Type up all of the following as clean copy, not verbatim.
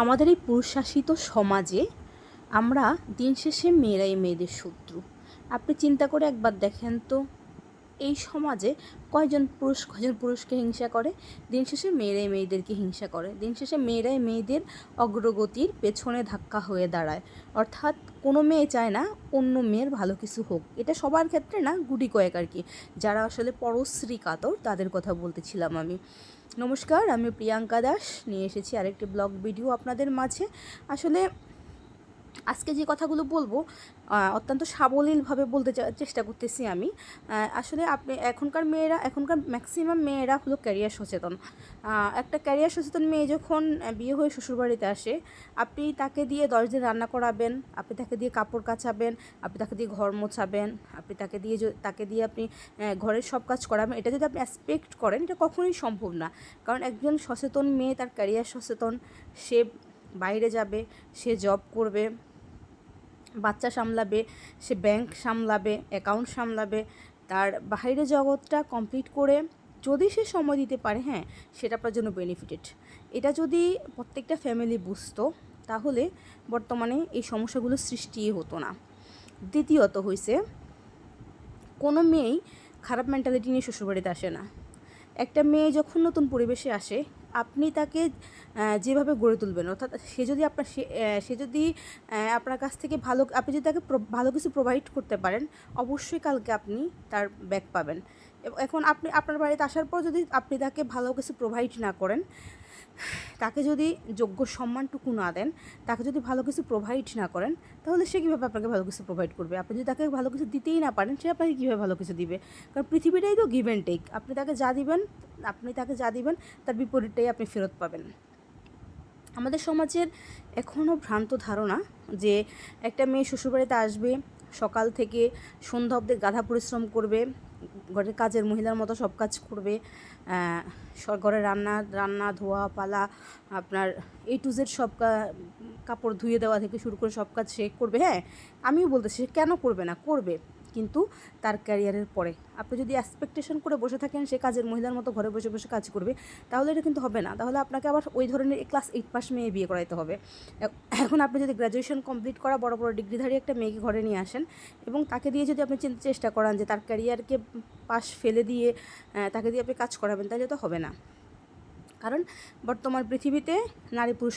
আমাদের এই পুরুষশাসিত সমাজে আমরা দিন শেষে মেয়েরাই মেয়েদের শত্রু। আপনি চিন্তা করে একবার দেখেন তো, এই সমাজে কয়জন পুরুষকে হিংসা করে? দিন শেষে মেয়েরাই মেয়েদেরকে হিংসা করে। দিন শেষে মেয়েরাই মেয়েদের অগ্রগতির পেছনে ধাক্কা হয়ে দাঁড়ায়। অর্থাৎ কোনো মেয়ে চায় না অন্য মেয়ের ভালো কিছু হোক। এটা সবার ক্ষেত্রে না, গুটি কয়েক আর কি, যারা আসলে পরশ্রী কাতর তাদের কথা বলতেছিলাম আমি। নমস্কার, আমি প্রিয়াঙ্কা দাস নিয়ে এসেছি আরেকটি ব্লগ ভিডিও আপনাদের মাঝে। আসলে আজকে যে কথাগুলো বলবো অত্যন্ত সাবলীলভাবে বলতে চেষ্টা করতেছি আমি। আসলে আপনি এখনকার ম্যাক্সিমাম মেয়েরা হলো ক্যারিয়ার সচেতন। একটা ক্যারিয়ার সচেতন মেয়ে যখন বিয়ে হয়ে শ্বশুরবাড়িতে আসে, আপনি তাকে দিয়ে 10 দিন রান্না করাবেন, আপনি তাকে দিয়ে কাপড় কাচাবেন, আপনি তাকে দিয়ে ঘর মোছাবেন, আপনি তাকে দিয়ে আপনি ঘরের সব কাজ করাবেন। এটা যদি আপনি এক্সপেক্ট করেন, এটা কখনোই সম্ভব না। কারণ একজন সচেতন মেয়ে, তার ক্যারিয়ার সচেতন, সে বাইরে যাবে, সে জব করবে, বাচ্চা সামলাবে, সে ব্যাংক সামলাবে, অ্যাকাউন্ট সামলাবে, তার বাইরের জগৎটা কমপ্লিট করে যদি সে সময় দিতে পারে, হ্যাঁ, সেটা আপনার জন্য বেনিফিটেড। এটা যদি প্রত্যেকটা ফ্যামিলি বুঝতো, তাহলে বর্তমানে এই সমস্যাগুলো সৃষ্টিই হতো না। দ্বিতীয়ত হইছে, কোনো মেয়েই খারাপ মেন্টালিটি নিয়ে শ্বশুরবাড়িতে আসে না। একটা মেয়ে যখন নতুন পরিবেশে আসে, আপনি তাকে যেভাবে গড়ে তুলবেন, অর্থাৎ সে যদি আপনার কাছ থেকে আপনি যদি তাকে ভালো কিছু প্রোভাইড করতে পারেন, অবশ্যই কালকে আপনি তার ব্যাক পাবেন। এখন আপনি আপনার বাড়িতে আসার পর যদি আপনি তাকে ভালো কিছু প্রোভাইড না করেন, তাকে যদি যোগ্য সম্মানটুকু না দেন, তাকে যদি ভালো কিছু প্রোভাইড না করেন, তাহলে সে কীভাবে আপনাকে ভালো কিছু প্রোভাইড করবে? আপনি যদি তাকে ভালো কিছু দিতেই না পারেন, সে আপনাকে কীভাবে ভালো কিছু দিবে? কারণ পৃথিবীটাই তো গিভ অ্যান্ড টেক। আপনি তাকে যা দিবেন তার বিপরীতটাই আপনি ফেরত পাবেন। আমাদের সমাজের এখনও ভ্রান্ত ধারণা যে একটা মেয়ে শ্বশুরবাড়িতে আসবে, সকাল থেকে সন্ধ্যা অবধি গাধা পরিশ্রম করবে, ঘরের কাজের মহিলার মতো সব কাজ করবে, ঘরে রান্না ধোয়া পালা, আপনার A to Z সব কাপড় ধুয়ে দেওয়া থেকে শুরু করে সব কাজ সে করবে। হ্যাঁ, আমিও বলতেছি, সে কেন করবে না? করবে, কিন্তু তার ক্যারিয়ারের পরে। আপনি যদি এক্সপেকটেশন করে বসে থাকেন সে কাজের মহিলার মতো ঘরে বসে বসে কাজ করবে, তাহলে এটা কিন্তু হবে না। তাহলে আপনাকে আবার ওই ধরনের ক্লাস 8 পাস মেয়ে বিয়ে করাইতে হবে। এখন আপনি যদি গ্র্যাজুয়েশন কমপ্লিট করা বড় বড় ডিগ্রিধারী একটা মেয়েকে ঘরে নিয়ে আসেন এবং তাকে দিয়ে যদি আপনি চেষ্টা করান যে তার ক্যারিয়ারকে পাশ ফেলে দিয়ে তাকে দিয়ে আপনি কাজ করাবেন, তাহলে তো হবে না। কারণ বর্তমান পৃথিবীতে নারী পুরুষ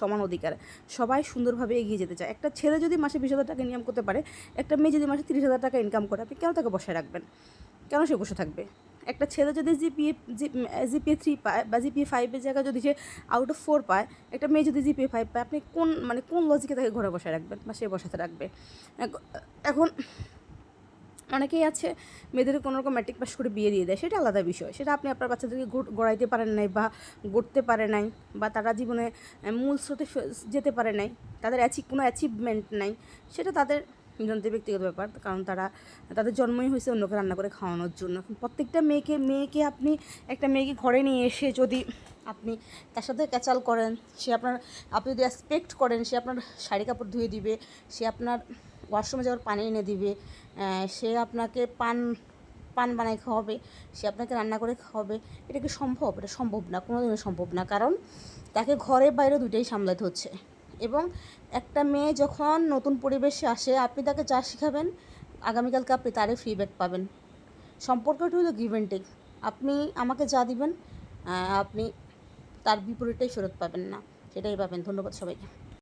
সমান অধিকার, সবাই সুন্দরভাবে এগিয়ে যেতে চায়। একটা ছেলে যদি মাসে 20,000 টাকা ইনকাম করতে পারে, একটা মেয়ে যদি মাসে 30,000 টাকা ইনকাম করে, আপনি কেন তাকে বসায় রাখবেন? কেন সে বসে থাকবে? একটা ছেলে যদি জিপিএ 3 পায় বা জিপিএ 5-এর জায়গায় যদি সে আউট অফ 4 পায়, একটা মেয়ে যদি জিপিএ 5 পায়, আপনি কোন লজিকে তাকে ঘরে বসায় রাখবেন বা সে বসাতে রাখবে? এখন অনেকেই আছে মেয়েদের কোনোরকম ম্যাট্রিক পাস করে বিয়ে দিয়ে দেয়, সেটা আলাদা বিষয়। সেটা আপনি আপনার বাচ্চাদেরকে গড়াইতে পারেন নাই বা গড়তে পারে নাই, বা তারা জীবনে মূল স্রোতে যেতে পারে নাই, তাদের কোনো অ্যাচিভমেন্ট নাই, সেটা তাদের নিরন্তর ব্যক্তিগত ব্যাপার। কারণ তাদের জন্মই হয়েছে অন্যকে রান্না করে খাওয়ানোর জন্য। প্রত্যেকটা মেয়েকে আপনি একটা মেয়েকে ঘরে নিয়ে এসে যদি আপনি তার সাথে ক্যাচাল করেন, আপনি যদি এক্সপেক্ট করেন সে আপনার শাড়ি কাপড় ধুয়ে দিবে, সে আপনার ওয়াশরুমে যাওয়ার পানি এনে দিবে, সে আপনাকে পান বানায় খাওয়াবে, সে আপনাকে রান্না করে খাওয়াবে, এটা কি সম্ভব? এটা সম্ভব না, কোনোদিনও সম্ভব না। কারণ তাকে ঘরে বাইরে দুটোই সামলাতে হচ্ছে। এবং একটা মেয়ে যখন নতুন পরিবেশে আসে, আপনি তাকে যা শেখাবেন, আগামীকালকে আপনি তারে ফিডব্যাক পাবেন। সম্পর্কটা হলো গিভ অ্যান্ড টেক। আপনি আমাকে যা দিবেন, আপনি তার বিপরীতটাই ফেরত পাবেন না, সেটাই পাবেন। ধন্যবাদ সবাইকে।